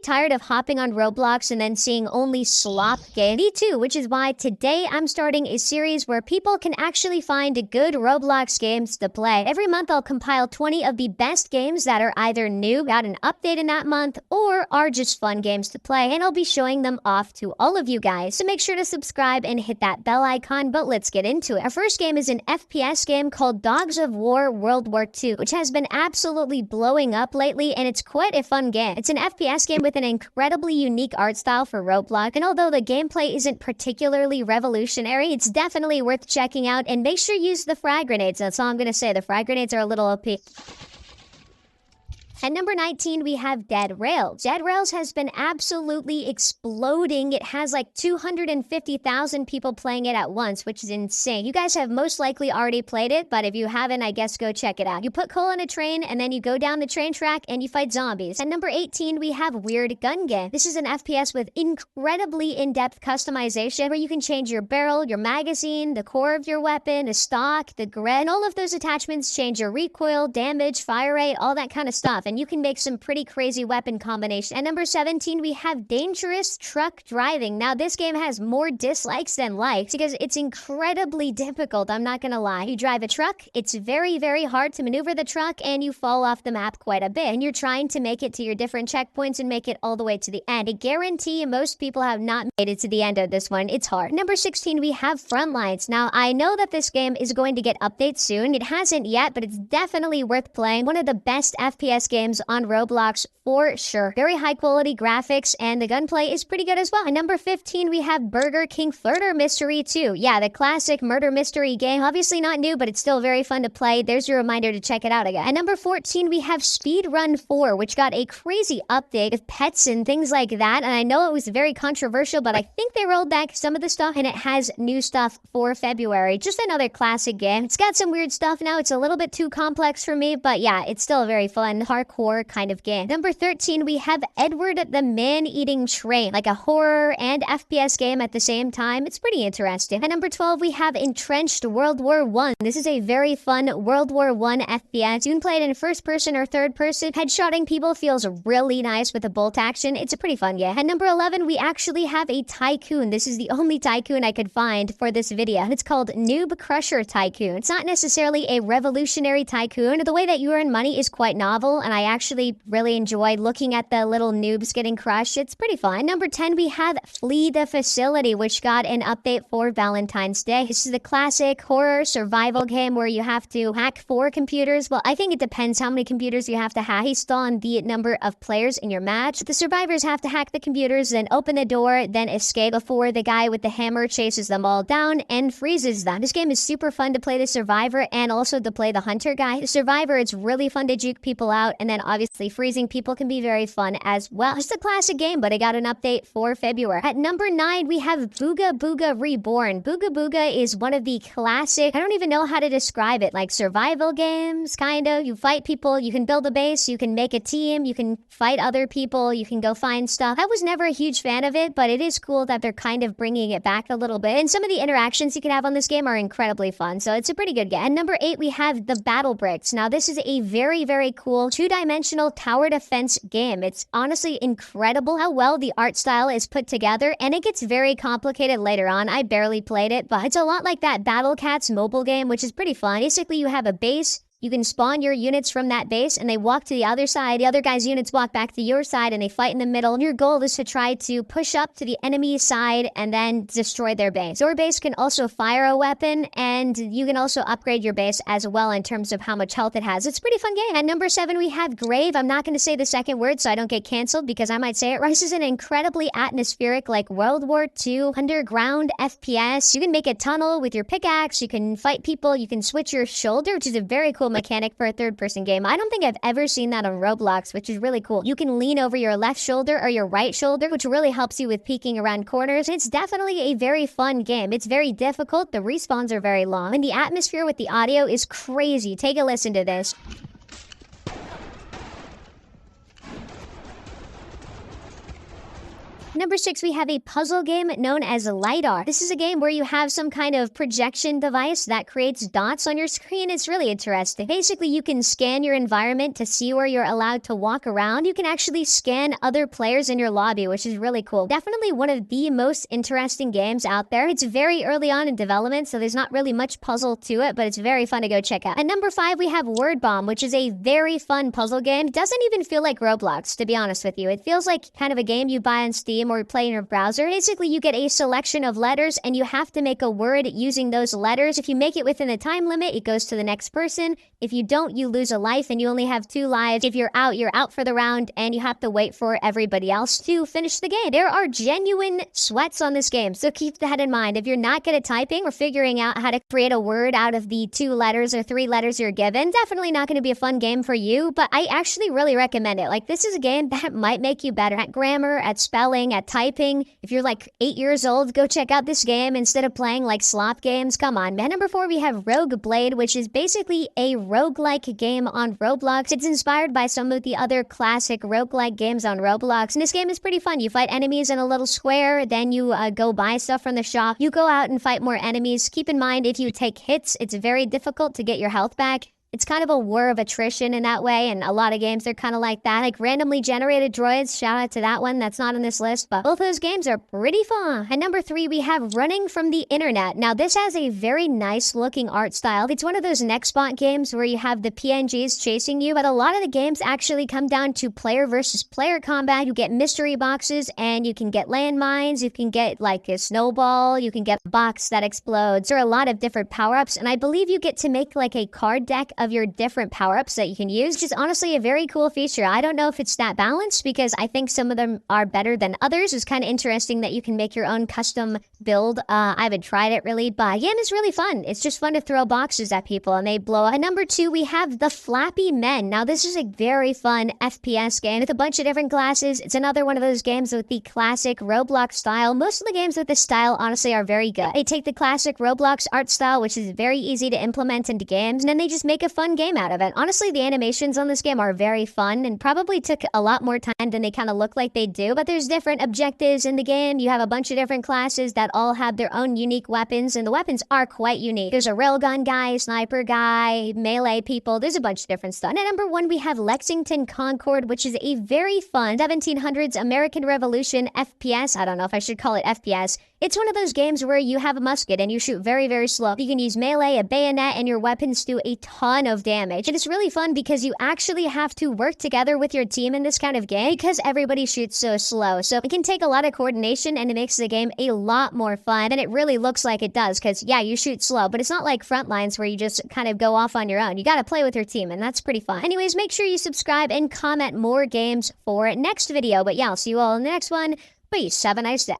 tired of hopping on Roblox and then seeing only slop games? Me too, which is why today I'm starting a series where people can actually find good Roblox games to play. Every month I'll compile 20 of the best games that are either new, got an update in that month, or are just fun games to play, and I'll be showing them off to all of you guys. So make sure to subscribe and hit that bell icon, but let's get into it. Our first game is an FPS game called Dogs of War World War II, which has been absolutely blowing up lately, and it's quite a fun game. It's an FPS game with an incredibly unique art style for Roblox, and although the gameplay isn't particularly revolutionary, it's definitely worth checking out, and make sure you use the frag grenades. That's all I'm gonna say. The frag grenades are a little OP. At number 19, we have Dead Rails. Dead Rails has been absolutely exploding. It has like 250,000 people playing it at once, which is insane. You guys have most likely already played it, but if you haven't, I guess go check it out. You put coal on a train, and then you go down the train track, and you fight zombies. At number 18, we have Weird Gun Game. This is an FPS with incredibly in-depth customization, where you can change your barrel, your magazine, the core of your weapon, the stock, the grid, and all of those attachments change your recoil, damage, fire rate, all that kind of stuff. And you can make some pretty crazy weapon combinations. At number 17, we have Dangerous Truck Driving. Now, this game has more dislikes than likes because it's incredibly difficult, I'm not gonna lie. You drive a truck, it's very, very hard to maneuver the truck, and you fall off the map quite a bit. And you're trying to make it to your different checkpoints and make it all the way to the end. I guarantee most people have not made it to the end of this one. It's hard. Number 16, we have Frontlines. Now, I know that this game is going to get updates soon. It hasn't yet, but it's definitely worth playing. One of the best FPS games on Roblox for sure. Very high quality graphics, and the gunplay is pretty good as well. At number 15, we have Burger King Murder Mystery 2. Yeah, the classic murder mystery game. Obviously not new, but it's still very fun to play. There's your reminder to check it out again. At number 14, we have Speedrun 4, which got a crazy update with pets and things like that. And I know it was very controversial, but I think they rolled back some of the stuff, and it has new stuff for February. Just another classic game. It's got some weird stuff now. It's a little bit too complex for me, but yeah, it's still a very fun hardcore kind of game. Number 13, we have Edward the Man-Eating Train, like a horror and FPS game at the same time. It's pretty interesting. At number 12, we have Entrenched World War I. This is a very fun World War I FPS. You can play it in first person or third person. Headshotting people feels really nice with the bolt action. It's a pretty fun game. At number 11, we actually have a tycoon. This is the only tycoon I could find for this video. It's called Noob Crusher Tycoon. It's not necessarily a revolutionary tycoon. The way that you earn money is quite novel, and I actually really enjoy looking at the little noobs getting crushed. It's pretty fun. Number 10, we have Flee the Facility, which got an update for Valentine's Day. This is the classic horror survival game where you have to hack 4 computers. Well, I think it depends how many computers you have to hack based on the number of players in your match. The survivors have to hack the computers, then open the door, then escape before the guy with the hammer chases them all down and freezes them. This game is super fun to play the survivor and also to play the hunter guy. The survivor, it's really fun to juke people out, and then obviously freezing people can be very fun as well. It's a classic game, but it got an update for February. At number 9, we have Booga Booga Reborn. Booga Booga is one of the classic, I don't even know how to describe it, like survival games, kind of. You fight people, you can build a base, you can make a team, you can fight other people, you can go find stuff. I was never a huge fan of it, but it is cool that they're kind of bringing it back a little bit. And some of the interactions you can have on this game are incredibly fun, so it's a pretty good game. At number 8, we have the Battle Bricks. Now, this is a very, very cool two-dimensional tower defense game. It's honestly incredible how well the art style is put together, and it gets very complicated later on. I barely played it, but it's a lot like that Battle Cats mobile game, which is pretty fun. Basically, you have a base. You can spawn your units from that base, and they walk to the other side. The other guy's units walk back to your side, and they fight in the middle. And your goal is to try to push up to the enemy side and then destroy their base. Your base can also fire a weapon, and you can also upgrade your base as well in terms of how much health it has. It's a pretty fun game. At number 7, we have Grave. I'm not going to say the second word so I don't get canceled because I might say it. This is an incredibly atmospheric, like World War II underground FPS. You can make a tunnel with your pickaxe. You can fight people. You can switch your shoulder, which is a very cool mechanic for a third-person game. I don't think I've ever seen that on Roblox, which is really cool. You can lean over your left shoulder or your right shoulder, which really helps you with peeking around corners. It's definitely a very fun game. It's very difficult. The respawns are very long, and the atmosphere with the audio is crazy. Take a listen to this. Number 6, we have a puzzle game known as LiDAR. This is a game where you have some kind of projection device that creates dots on your screen. It's really interesting. Basically, you can scan your environment to see where you're allowed to walk around. You can actually scan other players in your lobby, which is really cool. Definitely one of the most interesting games out there. It's very early on in development, so there's not really much puzzle to it, but it's very fun to go check out. At number 5, we have Word Bomb, which is a very fun puzzle game. It doesn't even feel like Roblox, to be honest with you. It feels like kind of a game you buy on Steam or play in your browser. Basically, you get a selection of letters and you have to make a word using those letters. If you make it within the time limit, it goes to the next person. If you don't, you lose a life and you only have 2 lives. If you're out for the round and you have to wait for everybody else to finish the game. There are genuine sweats on this game, so keep that in mind. If you're not good at typing or figuring out how to create a word out of the 2 letters or 3 letters you're given, definitely not going to be a fun game for you, but I actually really recommend it. Like, this is a game that might make you better at grammar, at spelling, at typing. If you're like 8 years old, go check out this game instead of playing like slop games. Come on, man. Number 4, we have Rogue Blade, which is basically a roguelike game on Roblox. It's inspired by some of the other classic roguelike games on Roblox, and this game is pretty fun. You fight enemies in a little square, then you go buy stuff from the shop. You go out and fight more enemies. Keep in mind, if you take hits, it's very difficult to get your health back. It's kind of a war of attrition in that way, and a lot of games are kind of like that. Like randomly generated droids, shout out to that one. That's not on this list, but both those games are pretty fun. At number 3, we have Running from the Internet. Now, this has a very nice looking art style. It's one of those Nextbot games where you have the PNGs chasing you, but a lot of the games actually come down to player versus player combat. You get mystery boxes, and you can get landmines. You can get like a snowball. You can get a box that explodes. There are a lot of different power-ups, and I believe you get to make like a card deck of your different power-ups that you can use, which is honestly a very cool feature. I don't know if it's that balanced because I think some of them are better than others. It's kind of interesting that you can make your own custom build. I haven't tried it really, but yeah, it's really fun. It's just fun to throw boxes at people and they blow up. At number 2, we have The Flappy Men. Now, this is a very fun FPS game with a bunch of different classes. It's another one of those games with the classic Roblox style. Most of the games with this style, honestly, are very good. They take the classic Roblox art style, which is very easy to implement into games, and then they just make a fun game out of it. Honestly, the animations on this game are very fun and probably took a lot more time than they kind of look like they do, but there's different objectives in the game. You have a bunch of different classes that all have their own unique weapons, and the weapons are quite unique. There's a railgun guy, sniper guy, melee people. There's a bunch of different stuff. And at number 1, we have Lexington Concord, which is a very fun 1700s American Revolution FPS. I don't know if I should call it FPS. It's one of those games where you have a musket and you shoot very, very slow. You can use melee, a bayonet, and your weapons do a ton of damage. And it's really fun because you actually have to work together with your team in this kind of game because everybody shoots so slow. So it can take a lot of coordination and it makes the game a lot more fun than it really looks like it does because, yeah, you shoot slow, but it's not like Frontlines where you just kind of go off on your own. You got to play with your team, and that's pretty fun. Anyways, make sure you subscribe and comment more games for next video. But yeah, I'll see you all in the next one. Peace. Have a nice day.